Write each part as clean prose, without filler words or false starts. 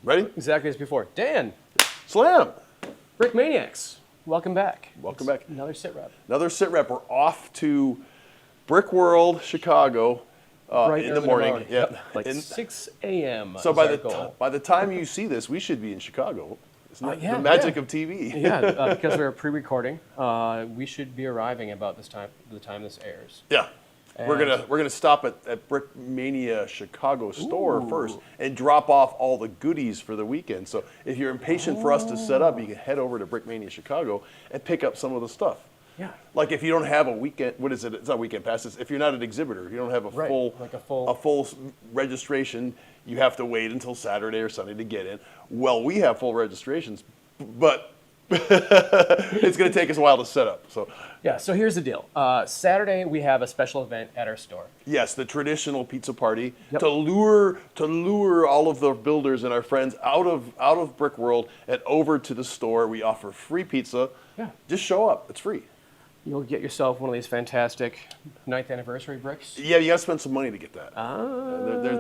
Ready? Exactly as before. Dan, Slam. Brick Maniacs, welcome back. Welcome back. Another sit rep. Another sit rep. We're off to BrickWorld, Chicago, Right in the morning. Yep. Like 6 a.m. So by the time you see this, we should be in Chicago. Isn't that the magic of TV? Yeah, because we're pre-recording, we should be arriving about this time. The time this airs. Yeah. And We're gonna stop at Brickmania Chicago store first and drop off all the goodies for the weekend. So if you're impatient for us to set up, you can head over to Brickmania Chicago and pick up some of the stuff. Yeah. Like if you don't have a weekend, what is it? It's not weekend pass. If you're not an exhibitor, you don't have a full registration. You have to wait until Saturday or Sunday to get in. Well, we have full registrations, but it's going to take us a while to set up. So yeah. So here's the deal. Saturday we have a special event at our store. yes, the traditional pizza party to lure all of the builders and our friends out of BrickWorld and over to the store. We offer free pizza. Yeah. Just show up. It's free. You'll get yourself one of these fantastic 9th anniversary bricks. Yeah, you got to spend some money to get that.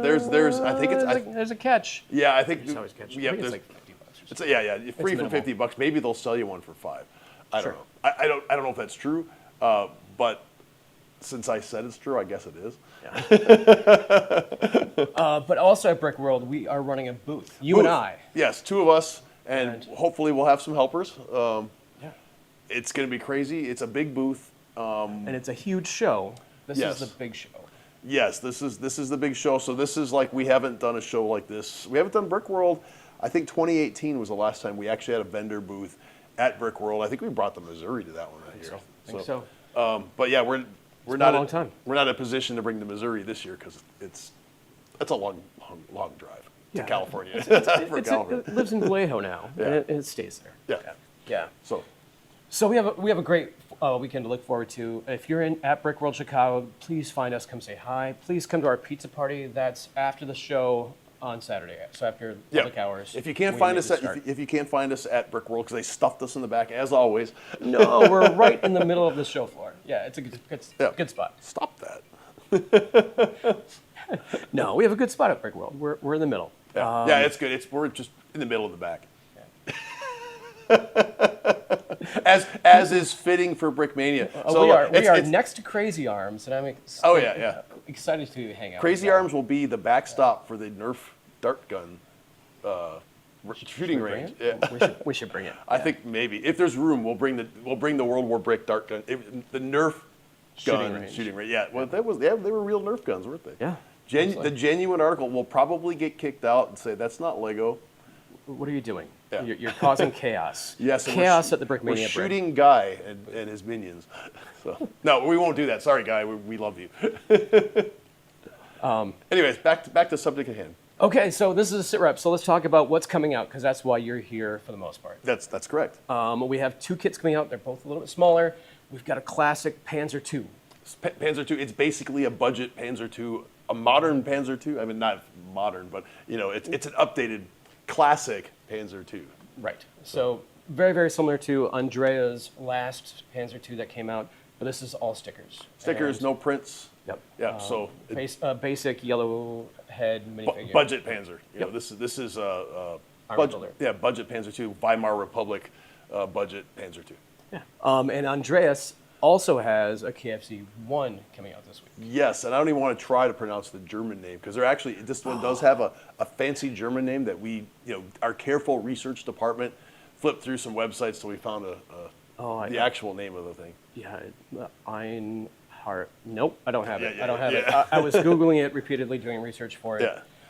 There's I think it's there's a catch. yeah, I think There's always a catch. yeah, I think there's, it's like $50 or it's something. free for minimal. $50. Maybe they'll sell you one for $5. I don't Sure. know. I don't know if that's true, but since I said it's true, I guess it is. But also at BrickWorld, we are running a booth. You and I. Yes, two of us, and hopefully we'll have some helpers. Yeah. It's going to be crazy. It's a big booth. And it's a huge show. This Yes. is the big show. Yes, this is the big show. So this is like we haven't done a show like this. We haven't done BrickWorld. I think 2018 was the last time we actually had a vendor booth at BrickWorld. I think we brought the Missouri to that one right here. I think so. But yeah, we're been not a long time. We're not in a position to bring the Missouri this year because that's a long drive to California. It lives in Vallejo now, and it stays there. Yeah. So we have a great weekend to look forward to. If you're at BrickWorld Chicago, please find us. Come say hi. Please come to our pizza party. That's after the show on Saturday. So after public hours. If you can't find us if you can't find us at BrickWorld because they stuffed us in the back as always. No, we're right in the middle of the show floor. Yeah, it's a good spot. Stop that. No, we have a good spot at BrickWorld. We're in the middle. Yeah, it's good. We're just in the middle of the back. As is fitting for Brickmania. So we are next to Crazy Arms, and I'm excited to hang out. Crazy Arms will be the backstop for the Nerf dart gun shooting range. Yeah. We should bring it. I think maybe if there's room, we'll bring the World War Brick dart gun, the Nerf gun shooting range. Yeah, well, they were real Nerf guns, weren't they? Yeah. The genuine article will probably get kicked out and say that's not Lego. What are you doing? Yeah. You're causing chaos. Yes, chaos at the Brickmania. We're shooting Guy and his minions. So no, we won't do that. Sorry, Guy. We love you. Anyways, back to subject at hand. Okay, so this is a sit rep. So let's talk about what's coming out because that's why you're here for the most part. That's correct. We have two kits coming out. They're both a little bit smaller. We've got a classic Panzer II. Panzer II. It's basically a budget Panzer II, a modern Panzer II. I mean, not modern, but it's an updated classic Panzer II. Right. So very, very similar to Andrea's last Panzer II that came out, but this is all stickers. Stickers, no prints. Yep. Yeah. So basic yellow head minifigure. Budget Panzer. This is budget. Yeah, budget Panzer II, Weimar Republic, budget Panzer II. Yeah. And Andreas also has a KFZ 1 coming out this week. Yes, and I don't even want to try to pronounce the German name because this one does have a fancy German name that we, our careful research department flipped through some websites till we found the actual name of the thing. Yeah, Einhart. Nope, I don't have it. Yeah, I don't have it. I was Googling it repeately, doing reresearch for it.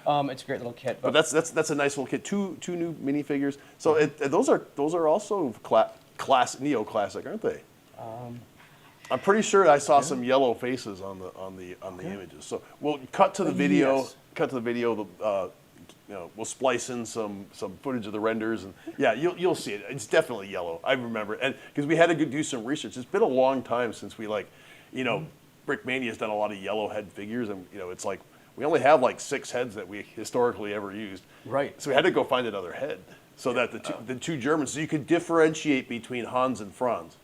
Yeah. It's a great little kit. But that's a nice little kit. Two new minifigures. So those are also neoclassic, aren't they? I'm pretty sure I saw some yellow faces on the images. So we'll cut to the video. Yes. Cut to the video. We'll splice in some footage of the renders, and you'll see it. It's definitely yellow. I remember, and because we had to do some research. It's been a long time since we Brickmania's done a lot of yellow head figures, and it's like we only have like 6 heads that we historically ever used. Right. So we had to go find another head so that the two Germans, so you could differentiate between Hans and Franz.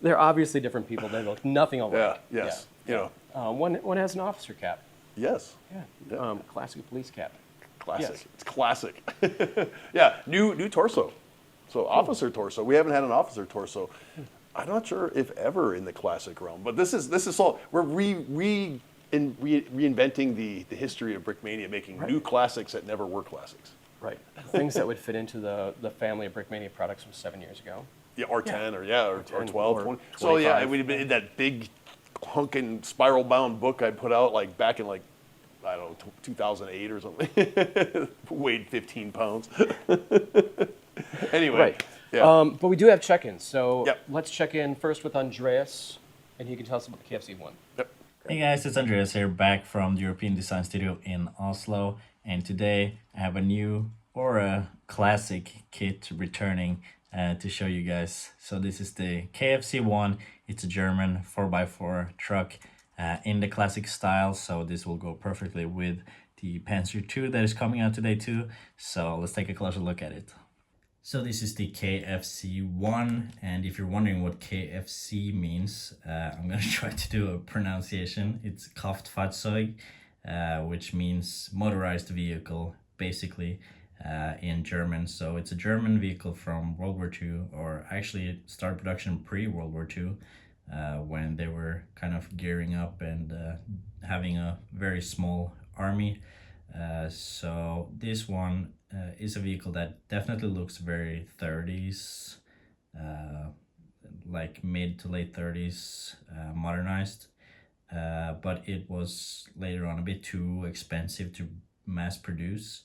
They're obviously different people. They look nothing alike. Yeah. Yes. One has an officer cap. Yes. Yeah. Classic police cap. Classic. Yes. It's classic. Yeah. New torso. So officer torso. We haven't had an officer torso. I'm not sure if ever in the classic realm, but this is all we're reinventing the history of Brickmania, making new classics that never were classics. Right. Things that would fit into the family of Brickmania products from 7 years ago. Yeah, or 10, or 12, or 20. So yeah, it would have been in that big hunkin' spiral bound book I put out like back in like, I don't know, 2008 or something. Weighed 15 pounds. Anyway. Right. Yeah. But we do have check-ins, so Yep. let's check in first with Andreas, and he can tell us about the KFC one. Yep. Hey guys, it's Andreas here, back from the European Design Studio in Oslo, and today I have a new or a classic kit returning to show you guys. So this is the KFC one. It's a German 4x4 truck in the classic style, so this will go perfectly with the Panzer II that is coming out today too. So let's take a closer look at it. So this is the KFC one, and if you're wondering what KFC means, I'm gonna try to do a pronunciation. It's Kraftfahrzeug, which means motorized vehicle, basically, in German. So it's a German vehicle from World War II, or actually it started production pre-World War II, when they were kind of gearing up and having a very small army. So this one is a vehicle that definitely looks very 30s, like mid to late 30s, modernized, but it was later on a bit too expensive to mass produce,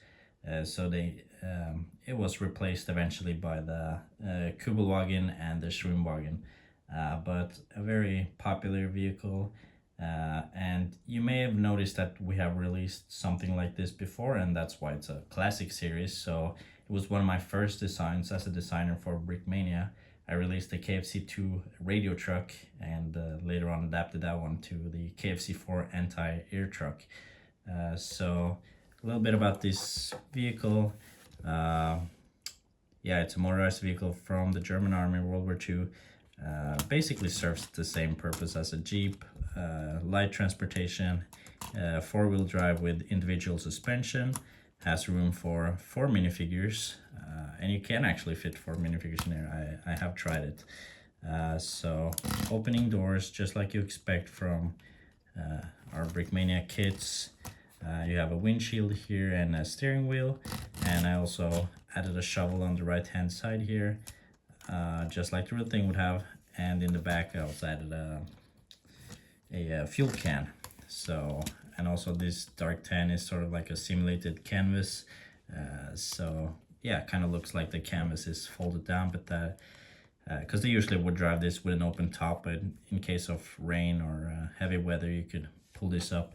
so it was replaced eventually by the Kubelwagen and the Schwimmwagen, but a very popular vehicle. And you may have noticed that we have released something like this before, and that's why it's a classic series. So it was one of my first designs as a designer for Brickmania. I released the KFC2 radio truck, and later on adapted that one to the KFC4 anti-air truck. So a little bit about this vehicle. Yeah, it's a motorized vehicle from the German Army, World War II. Basically serves the same purpose as a Jeep, light transportation, four-wheel drive with individual suspension, has room for 4 minifigures, and you can actually fit 4 minifigures in there. I have tried it. So opening doors, just like you expect from our Brickmania kits. You have a windshield here and a steering wheel, and I also added a shovel on the right hand side here, just like the real thing would have. And in the back I also added a fuel can. So, and also this dark tan is sort of like a simulated canvas, so yeah, kind of looks like the canvas is folded down, but that because they usually would drive this with an open top, but in case of rain or heavy weather you could pull this up.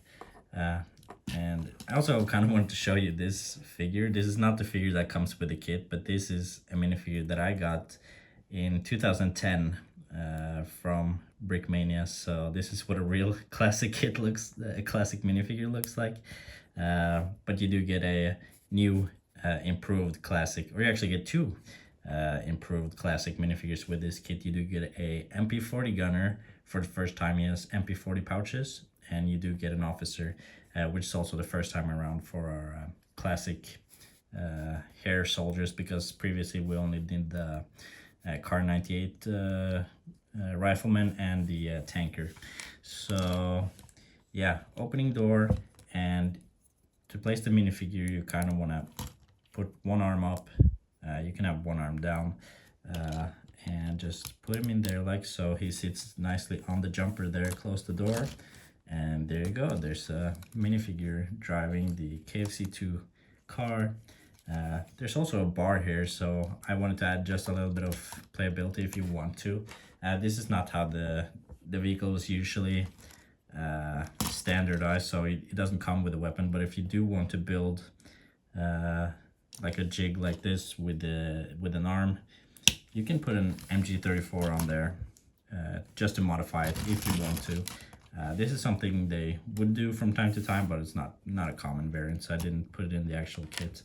And I also kind of wanted to show you this figure. This is not the figure that comes with the kit, but this is a minifigure that I got in 2010 from Brickmania. So this is what a real classic kit looks, a classic minifigure looks like. But you do get a new improved classic, or you actually get 2 improved classic minifigures with this kit. You do get a MP40 gunner for the first time. He has MP40 pouches, and you do get an officer, which is also the first time around for our classic hair soldiers, because previously we only did the Car 98 rifleman and the tanker. So yeah, opening door, and to place the minifigure you kind of want to put one arm up. You can have one arm down, and just put him in there like so. He sits nicely on the jumper there, close the door, and there you go. There's a minifigure driving the KFC2 car. There's also a bar here, so I wanted to add just a little bit of playability if you want to. This is not how the vehicle is usually standardized, so it doesn't come with a weapon, but if you do want to build like a jig like this with an arm, you can put an MG34 on there just to modify it if you want to. This is something they would do from time to time, but it's not a common variant, so I didn't put it in the actual kit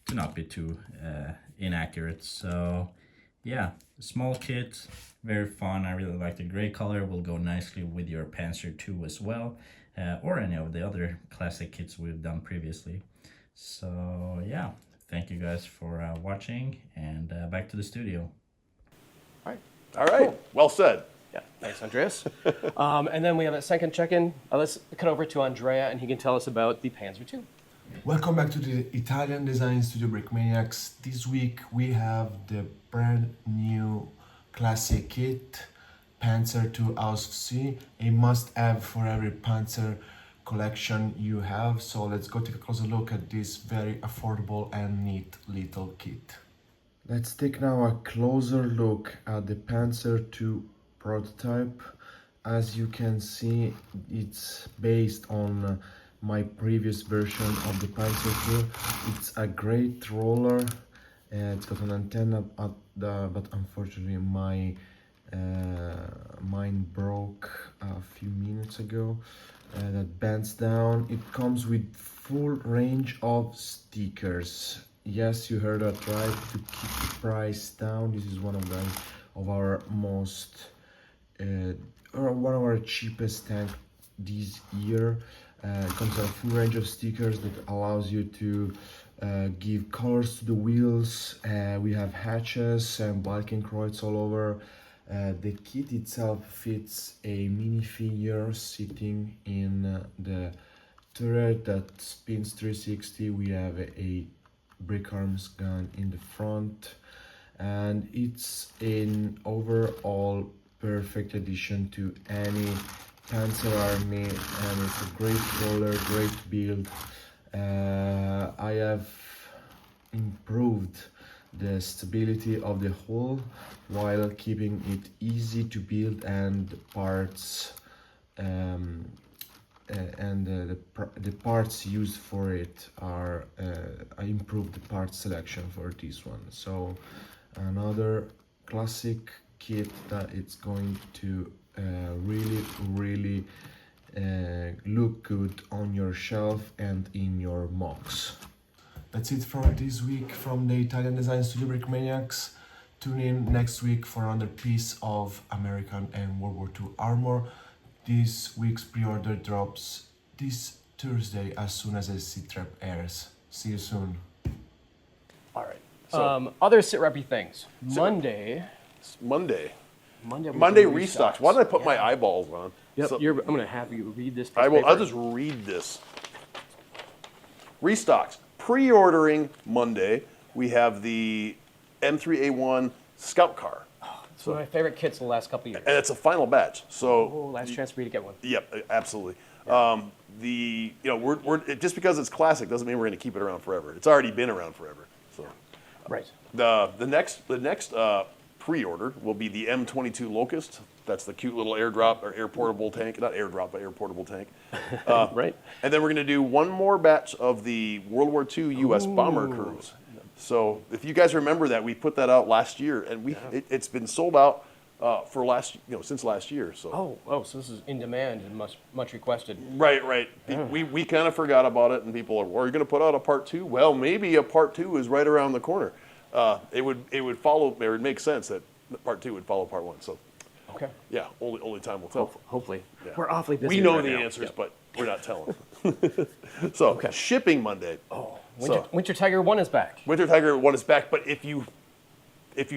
to not be too inaccurate. So yeah, small kit, very fun. I really like the gray color, will go nicely with your Panzer II as well. or any of the other classic kits we've done previously. So yeah, thank you guys for watching, and back to the studio. All right. Cool. Well said. Yeah, thanks, Andreas. And then we have a second check-in. Let's cut over to Andrea, and he can tell us about the Panzer II. Welcome back to the Italian design studio BrickManiacs. This week we have the brand new classic kit, Panzer II Kfz, a must-have for every Panzer collection you have. So let's go take a closer look at this very affordable and neat little kit. Let's take now a closer look at the Panzer II prototype. As you can see, it's based on my previous version of the Panzer II. It's a great roller. It's got an antenna at but unfortunately mine broke a few minutes ago. That bends down. It comes with full range of stickers. Yes, you heard that right. To keep the price down, this is one of our most or one of our cheapest tank this year. It comes with a full range of stickers that allows you to give colors to the wheels. We have hatches and Balkenkreuz all over. The kit itself fits a minifigure sitting in the turret that spins 360. We have a brick arms gun in the front, and it's an overall perfect addition to any Panzer army, and it's a great roller, great build. I have improved the stability of the hull while keeping it easy to build, and parts the parts used for it are I improved the parts selection for this one. So another classic kit that it's going to really look good on your shelf and in your mocks. That's it for this week from the Italian design studio BrickManiacs. Tune in next week for another piece of American and World War II armor. This week's pre-order drops this Thursday as soon as the sit-rep airs. See you soon. All right. So, other sit-reppy things. Monday restocks. Why did I put my eyeballs on? Yep. So, I'm going to have you read this. I'll just read this. Restocks. Pre-ordering Monday. We have the M3A1 Scout Car. It's one of my favorite kits the last couple of years. And it's a final batch. So last chance for you to get one. Yep, absolutely. Yeah. We're just because it's classic doesn't mean we're going to keep it around forever. It's already been around forever. So right. The next pre-order will be the M22 Locust. That's the cute little airdrop or air portable tank. Not airdrop, but air portable tank. Right. And then we're going to do one more batch of the World War II U.S. bomber crews. So if you guys remember that, we put that out last year, and it's been sold out since last year. So so this is in demand and much requested. Right. Yeah. We kind of forgot about it, and people are you going to put out a part 2? Well, maybe a part 2 is right around the corner. It would follow. It would make sense that part 2 would follow part 1. So okay. Yeah, only time will tell. Hopefully. Yeah. We're awfully busy. We know the answers, but we're not telling. So shipping Monday. Winter Tiger 1 is back. Winter Tiger 1 is back, but if you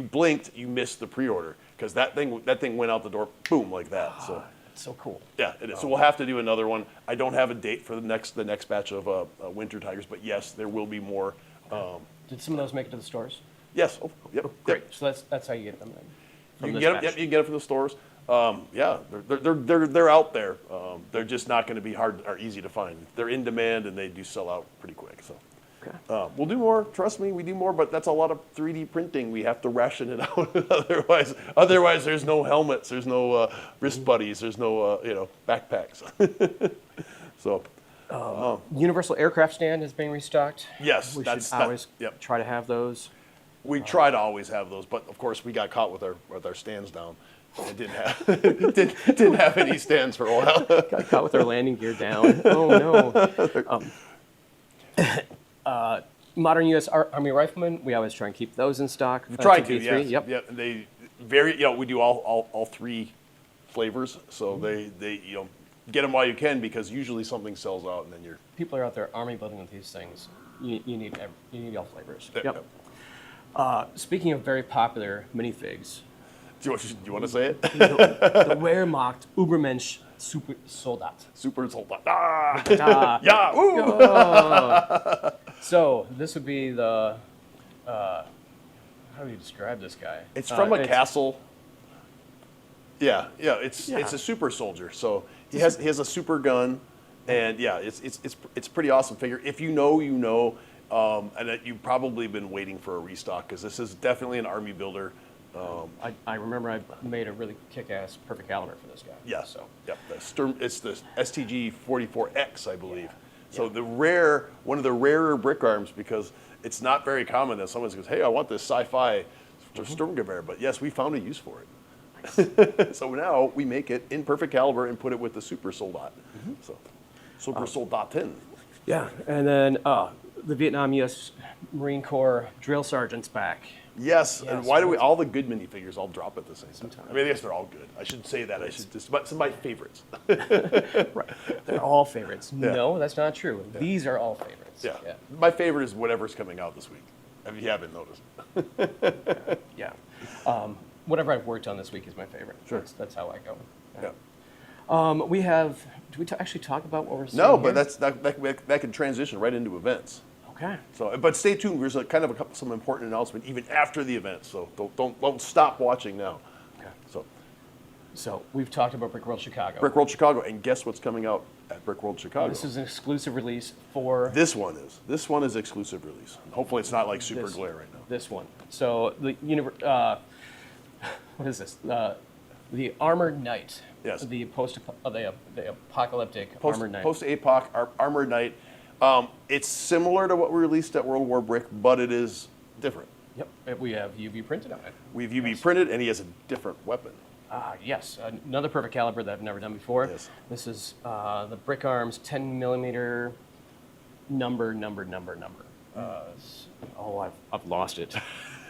blinked, you missed the pre-order because that thing went out the door, boom, like that. So it's so cool. Yeah, it is. So we'll have to do another one. I don't have a date for the next batch of Winter Tigers, but yes, there will be more. Did some of those make it to the stores? Yes. Yep. Great. Yep. So that's how you get them. Then. You can get them from the stores. They're out there. They're just not going to be hard or easy to find. They're in demand and they do sell out pretty quick. So. Okay. We'll do more. Trust me, we do more. But that's a lot of 3D printing. We have to ration it out. otherwise, there's no helmets. There's no wrist buddies. There's no backpacks. So, Universal Aircraft Stand is being restocked. Yes, we should always try to have those. We try to always have those, but of course we got caught with our stands down. It didn't have any stands for a while. Got caught with our landing gear down. Oh no. Modern U.S. Army Riflemen, we always try and keep those in stock. Try to, yes. Yep. They we do all 3 flavors. So they get them while you can, because usually something sells out and then you're. People are out there army building with these things. You need all flavors. Yep. Speaking of very popular minifigs, Do you want to say it? the Wehrmacht Übermensch Super Soldat. Super Soldat. Ah! Ah. Yeah! Ooh! Oh. So this would be the. How do you describe this guy? It's from a castle. Yeah. It's a super soldier. So he has a super gun, and yeah, it's pretty awesome figure. If you know, you know, and that you've probably been waiting for a restock, because this is definitely an army builder. I remember I made a really kick-ass perfect caliber for this guy. Yeah. So. Yeah. It's the STG 44X, I believe. Yeah. So one of the rarer brick arms, because it's not very common that someone goes, "Hey, I want this sci-fi Sturmgewehr," but yes, we found a use for it. So now we make it in perfect caliber and put it with the Super Soldat. So Super Soldatin. Yeah, and then the Vietnam U.S. Marine Corps drill sergeant's back. Yes, and Yes, why do we all the good minifigures all drop at the same time? I mean, I guess they're all good. I shouldn't say that. I should just, but some of my favorites. Right, they're all favorites. Yeah. No, that's not true. These are all favorites. Yeah. My favorite is whatever's coming out this week. If you haven't noticed. Yeah. Whatever I've worked on this week is my favorite. Sure. That's how I go. Yeah. We have. Do we actually talk about what we're seeing? No, but here? that can transition right into events. Okay. So, but stay tuned. There's some important announcement even after the event. So don't stop watching now. Okay. So we've talked about BrickWorld Chicago. BrickWorld Chicago, and guess what's coming out at BrickWorld Chicago? This is an exclusive release for. This one is exclusive release. Hopefully, it's not like super glare right now. This one. So the what is this? The Armored Knight. Yes. The the apocalyptic Armored Knight. Post-APOC Armored Knight. It's similar to what we released at World War Brick, but it is different. Yep. We have UV printed on it. We've UV printed, and he has a different weapon. Yes, another perfect caliber that I've never done before. Yes. This is the Brick Arms 10 millimeter number. I've lost it.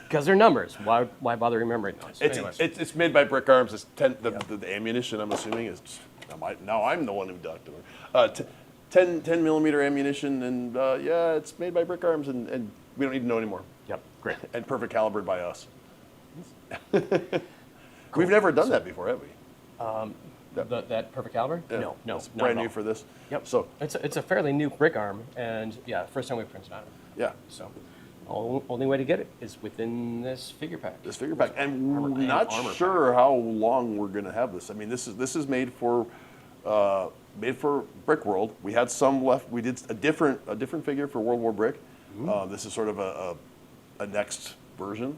Because they're numbers. Why bother remembering those? It's made by Brick Arms. It's the ammunition, I'm assuming, is now I'm the one who ducked it. 10 millimeter ammunition, and it's made by Brick Arms, and we don't need to know anymore. Yep, great. And perfect calibered by us. We've never done that before, have we? That perfect caliber? Yeah. No, It's not brand at new all. for this. Yep. So It's a fairly new brick arm, and first time we printed on it. yeah, So, only way to get it is within this figure pack. this figure pack, and we're Armor not pack. sure how long we're going to have this. I mean, this is made for BrickWorld. We had some left. We did a different figure for World War Brick. This is sort of a next version,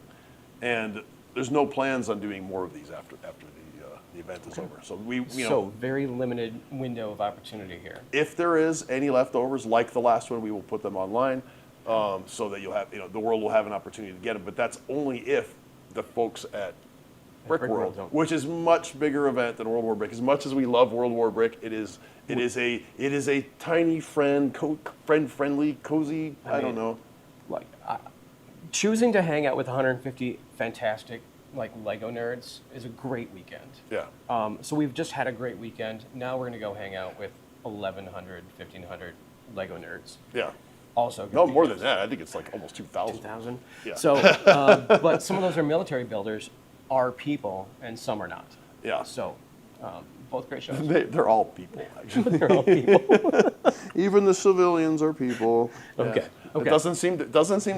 and there's no plans on doing more of these after the event is over. So So very limited window of opportunity here. if there is any leftovers like the last one, we will put them online, so that you'll have the world will have an opportunity to get them. But that's only if the folks at BrickWorld, don't. which is much bigger event than World War Brick. As much as we love World War Brick, it is a tiny friendly, cozy. I don't know. Like choosing to hang out with 150 fantastic Lego nerds is a great weekend. Yeah. So we've just had a great weekend. Now we're gonna go hang out with 1,100, 1,500 Lego nerds. Yeah. Also, No, more than that. I think it's like almost 2,000. 2,000. Yeah. So, but some of those are military builders, are people, and some are not. Yeah. So, both great shows. They're all people, actually. They're all people. Even the civilians are people. Okay. Yeah. It doesn't seem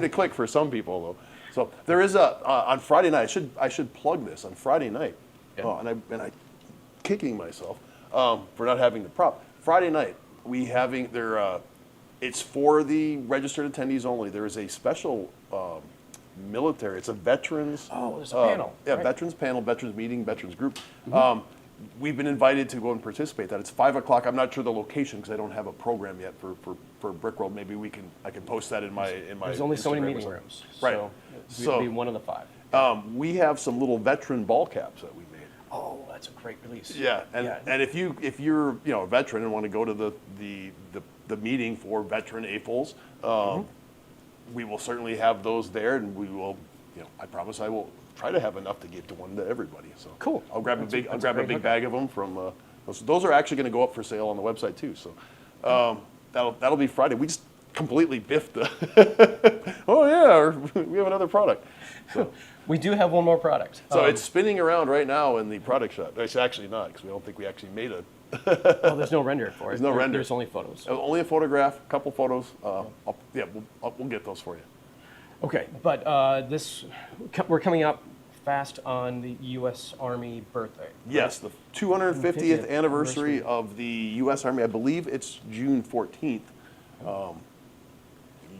to click for some people though. So there is on Friday night. I should plug this on Friday night. Yeah. And I kicking myself for not having the prop. Friday night it's for the registered attendees only. There is a special military. It's a veterans. Oh, there's a panel. Yeah, right. veterans panel, veterans meeting, veterans group. We've been invited to go and participate. That it's 5 o'clock. I'm not sure the location because I don't have a program yet for BrickWorld. Maybe I can post that in my. There's only so many Instagram or meeting something. rooms. Right. So we'd be one of the 5. We have some little veteran ball caps that we made. Oh, that's a great release. Yeah, and if you're a veteran and want to go to the meeting for veteran AFOLs, we will certainly have those there, and we will. I promise I will try to have enough to give to one to everybody. So cool. I'll grab a big great bag of them from So those are actually going to go up for sale on the website too. So that'll be Friday. We just completely biffed the. Oh yeah, we have another product. So we do have one more product. So it's spinning around right now in the product shot. It's actually not, because we don't think we actually made it. Oh, there's no render for it. There's no render. There's only photos. Only a photograph, a couple photos. We'll get those for you. Okay, but we're coming up fast on the U.S. Army birthday. Yes, the 250th anniversary of the U.S. Army. I believe it's June 14th.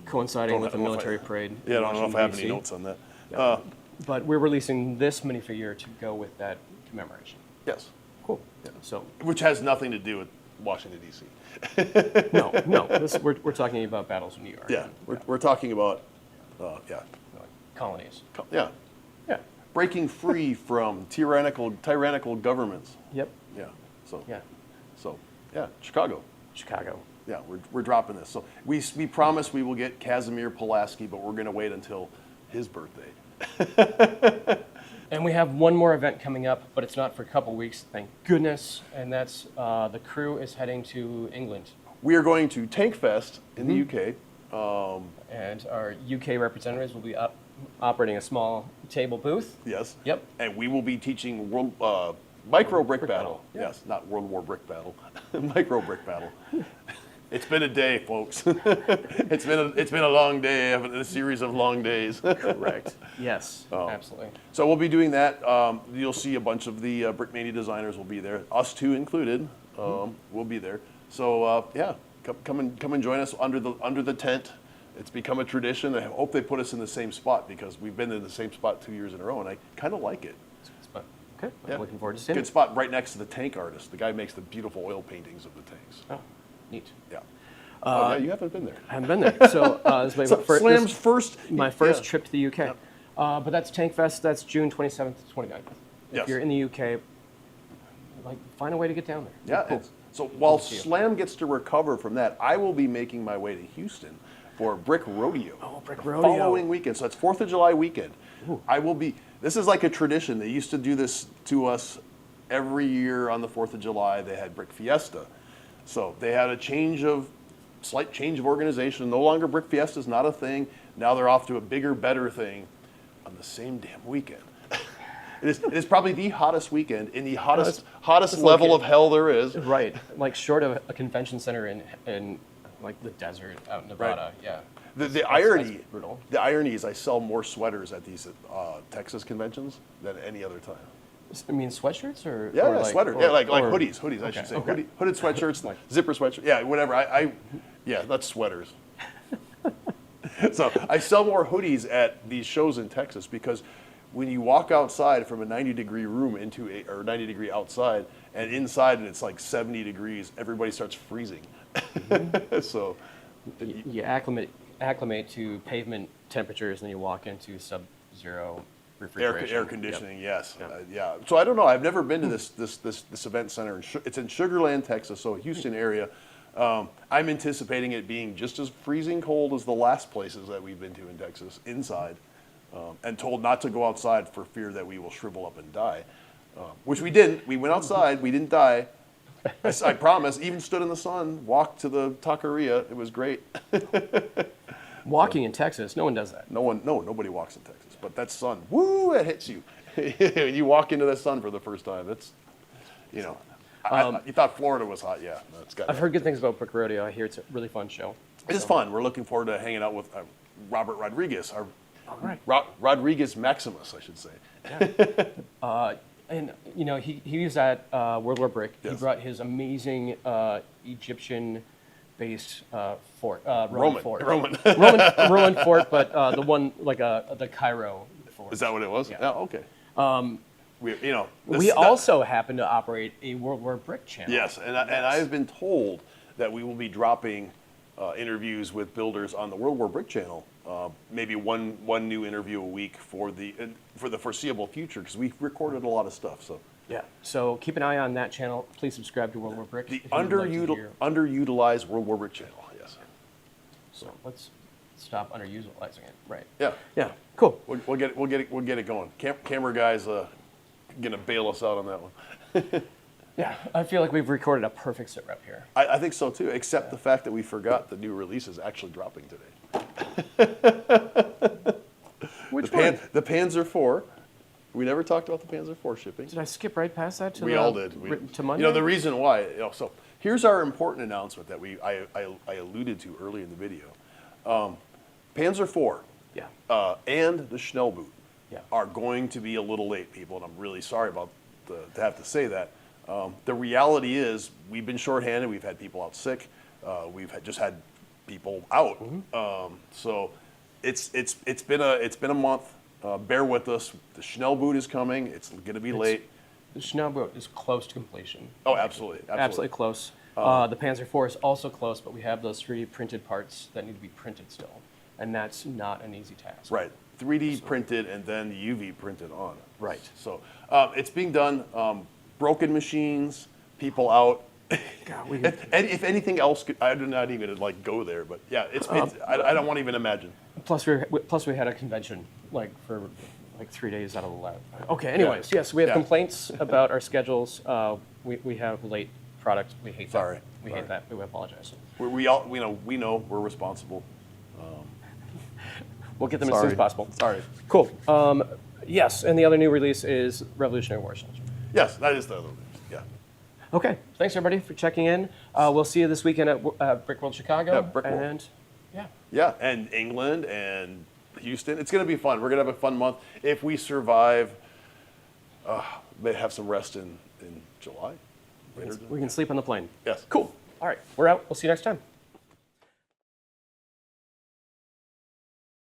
Coinciding with the military parade. Yeah, I don't know if I have any notes on that. Yeah. But we're releasing this minifigure to go with that commemoration. Yes. Cool. Yeah. So, which has nothing to do with Washington, D.C. No. We're talking about battles in New York. Yeah, we're talking about, colonies. Yeah. Breaking free from tyrannical governments. Yep. Yeah. So. Yeah. So. Yeah. Chicago. Yeah, we're dropping this. So we promise we will get Casimir Pulaski, but we're going to wait until his birthday. And we have one more event coming up, but it's not for a couple weeks, thank goodness. And that's the crew is heading to England. We are going to Tank Fest in the UK. And our UK representatives will be operating a small table booth. Yes. Yep. And we will be teaching micro brick battle. Yeah. Yes, not World War brick battle. Micro brick battle. It's been a day, folks. It's been a long day, a series of long days. Correct. Yes, absolutely. So we'll be doing that. You'll see a bunch of the Brickmania designers will be there, us two included. We'll be there. So come and join us under the tent. It's become a tradition. I hope they put us in the same spot, because we've been in the same spot 2 years in a row, and I kind of like it. Okay, I'm looking forward to seeing it. Good spot right next to the tank artist. The guy makes the beautiful oil paintings of the tanks. Oh, neat. Yeah. Yeah, you haven't been there. I haven't been there. So this is my first trip to the UK. Yeah. But that's Tank Fest. That's June 27th to 29th. Yes. If you're in the UK, find a way to get down there. Yeah. Cool. So while Slam gets to recover from that, I will be making my way to Houston for Brick Rodeo. Oh, Brick Rodeo. Following weekend. So it's 4th of July weekend. Ooh. This is like a tradition. They used to do this to us every year on the 4th of July. They had Brick Fiesta. So they had a slight change of organization. No longer Brick Fiesta is not a thing. Now they're off to a bigger, better thing on the same damn weekend. It is probably the hottest weekend in the hottest level of hell there is. Right, short of a convention center in the desert out in Nevada. Right. Yeah. The irony is I sell more sweaters at these Texas conventions than any other time. I mean sweatshirts or sweaters. Like hoodies. Hoodies, I should say. Okay. Hooded sweatshirts, zipper sweatshirts. Yeah, whatever. That's sweaters. So I sell more hoodies at these shows in Texas, because when you walk outside from a 90-degree room or 90-degree outside, and inside and it's like 70 degrees, everybody starts freezing. Mm-hmm. So you acclimate to pavement temperatures, and then you walk into sub-zero refrigeration. Air conditioning, yep. Yes. Yeah. So I don't know. I've never been to this event center. It's in Sugar Land, Texas, so Houston area. I'm anticipating it being just as freezing cold as the last places that we've been to in Texas, inside, and told not to go outside for fear that we will shrivel up and die, which we didn't. We went outside. We didn't die. I promise. Even stood in the sun, walked to the taqueria. It was great. Walking in Texas, no one does that. Nobody walks in Texas. But that sun, woo, it hits you. You walk into the sun for the first time. It's, you thought Florida was hot. Yeah, I've heard good things about Brick Rodeo. I hear it's a really fun show. It is fun. We're looking forward to hanging out with Robert Rodriguez, Rodriguez Maximus, I should say. Yeah. And he was at World War Brick. Yes. He brought his amazing Egyptian-based fort, Roman fort, Roman fort, but the one the Cairo fort. Is that what it was? Yeah. Oh, okay. We also happen to operate a World War Brick channel. Yes, and I've been told that we will be dropping interviews with builders on the World War Brick channel. Maybe one new interview a week for the foreseeable future, because we've recorded a lot of stuff. So yeah, so keep an eye on that channel. Please subscribe to World War Brick. The underutilized World War Brick channel. Yes. So let's stop underutilizing it. Right. Yeah. Yeah. Cool. We'll get it going. Camera guy's gonna bail us out on that one. Yeah, I feel like we've recorded a perfect sit rep here. I think so too, except the fact that we forgot the new release is actually dropping today. Which one? The Panzer IV. We never talked about the Panzer IV shipping. Did I skip right past that? We all did. To Monday? You know, the reason why, so here's our important announcement that I alluded to early in the video. Panzer IV and the Schnellboot are going to be a little late, people, and I'm really sorry about to have to say that. The reality is we've been shorthanded. We've had people out sick. We've just had people out. So it's been a month. Bear with us. The Schnellboot is coming. It's going to be late. The Schnellboot is close to completion. Oh, absolutely. Absolutely close. The Panzer IV is also close, but we have those 3D printed parts that need to be printed still. And that's not an easy task. Right. 3D printed and then UV printed on. Right. So it's being done. Broken machines, people out. God, and if anything else, I'm not even gonna go there. But yeah, I don't want to even imagine. Plus we had a convention for 3 days out of the lab. Okay. Anyways, yes, we have complaints about our schedules. We have late product. We hate that. Sorry. We hate that. We apologize. We know we're responsible. We'll get them as soon as possible. Sorry. Cool. Yes, and the other new release is Revolutionary War Soldier. Yes, that is the other news. Yeah. Okay. Thanks everybody for checking in. We'll see you this weekend at BrickWorld Chicago. Yeah, BrickWorld. And yeah, and England and Houston. It's going to be fun. We're going to have a fun month. If we survive, may have some rest in July. We can sleep on the plane. Yes. Cool. All right. We're out. We'll see you next time.